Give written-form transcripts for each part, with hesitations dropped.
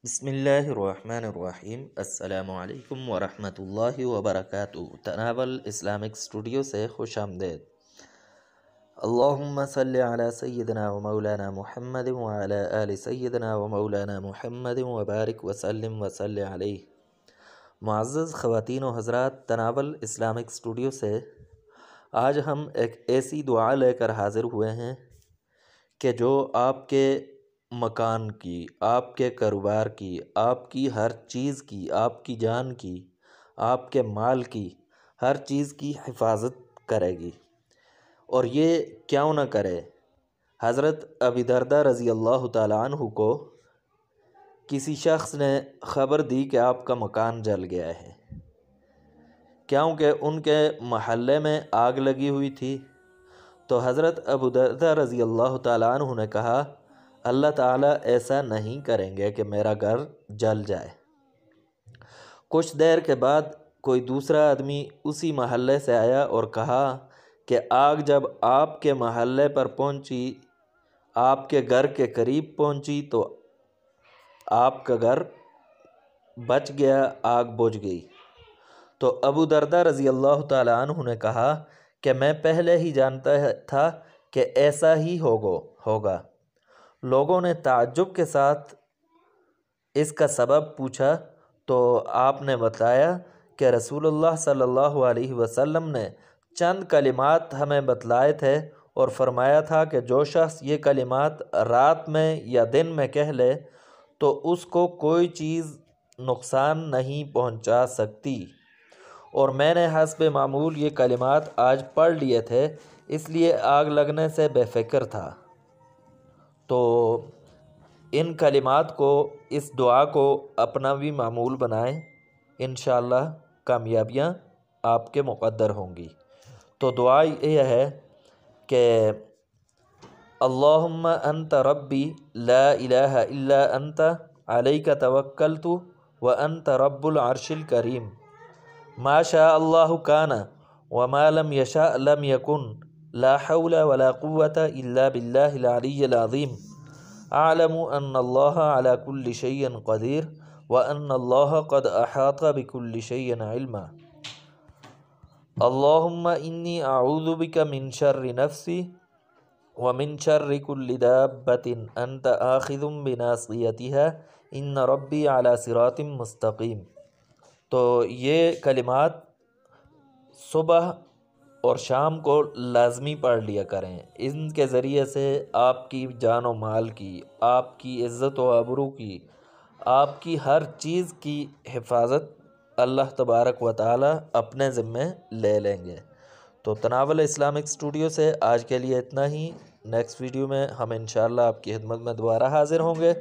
بسم اللہ الرحمن الرحیم۔ السلام علیکم ورحمۃ اللہ وبرکاتہ۔ تناول اسلامک اسٹوڈیو سے خوش آمدید۔ اللہم صلی علی سیدنا و مولانا محمد وعلی آل سیدنا و مولانا محمد وبارک وسلم وصلی علیہ۔ معزز خواتین و حضرات، تناول اسلامک اسٹوڈیو سے آج ہم ایک ایسی دعا لے کر حاضر ہوئے ہیں کہ جو آپ کے مکان کی، آپ کے کاروبار کی، آپ کی ہر چیز کی، آپ کی جان کی، آپ کے مال کی، ہر چیز کی حفاظت کرے گی۔ اور یہ کیوں نہ کرے؟ حضرت ابی درداء رضی اللہ تعالیٰ عنہ کو کسی شخص نے خبر دی کہ آپ کا مکان جل گیا ہے، کیونکہ ان کے محلے میں آگ لگی ہوئی تھی۔ تو حضرت ابو درداء رضی اللہ تعالیٰ عنہ نے کہا، اللہ تعالیٰ ایسا نہیں کریں گے کہ میرا گھر جل جائے۔ کچھ دیر کے بعد کوئی دوسرا آدمی اسی محلے سے آیا اور کہا کہ آگ جب آپ کے محلے پر پہنچی، آپ کے گھر کے قریب پہنچی تو آپ کا گھر بچ گیا، آگ بجھ گئی۔ تو ابو درداء رضی اللہ تعالیٰ عنہ نے کہا کہ میں پہلے ہی جانتا تھا کہ ایسا ہی ہوگا۔ لوگوں نے تعجب کے ساتھ اس کا سبب پوچھا تو آپ نے بتایا کہ رسول اللہ صلی اللہ علیہ وسلم نے چند کلمات ہمیں بتلائے تھے اور فرمایا تھا کہ جو شخص یہ کلمات رات میں یا دن میں کہہ لے تو اس کو کوئی چیز نقصان نہیں پہنچا سکتی، اور میں نے حسب معمول یہ کلمات آج پڑھ لیے تھے، اس لیے آگ لگنے سے بے فکر تھا۔ تو ان کلمات کو، اس دعا کو اپنا بھی معمول بنائیں، انشاءاللہ کامیابیاں آپ کے مقدر ہوں گی۔ تو دعا یہ ہے کہ اللہم انت ربی لا الہ الا انت علیک توکلت وانت رب العرش الکریم، ما شاء اللہ کان وما لم یشاء لم یکن، لا حول ولا قوة الا باللہ العلی العظیم، اعلم ان اللہ علی کل شیء قدیر وان اللہ قد احاط بکل شیء علما۔ اللہم انی اعوذ بک من شر نفسی ومن شر کل دابۃ انت آخذ بناصیتها ان ربی علی صراط مستقیم۔ تو یہ کلمات صبح اور شام کو لازمی پڑھ لیا کریں۔ ان کے ذریعے سے آپ کی جان و مال کی، آپ کی عزت و آبرو کی، آپ کی ہر چیز کی حفاظت اللہ تبارک و تعالی اپنے ذمے لے لیں گے۔ تو تناول اسلامک اسٹوڈیو سے آج کے لیے اتنا ہی۔ نیکسٹ ویڈیو میں ہم انشاءاللہ آپ کی خدمت میں دوبارہ حاضر ہوں گے۔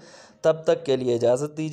تب تک کے لیے اجازت دیجیے۔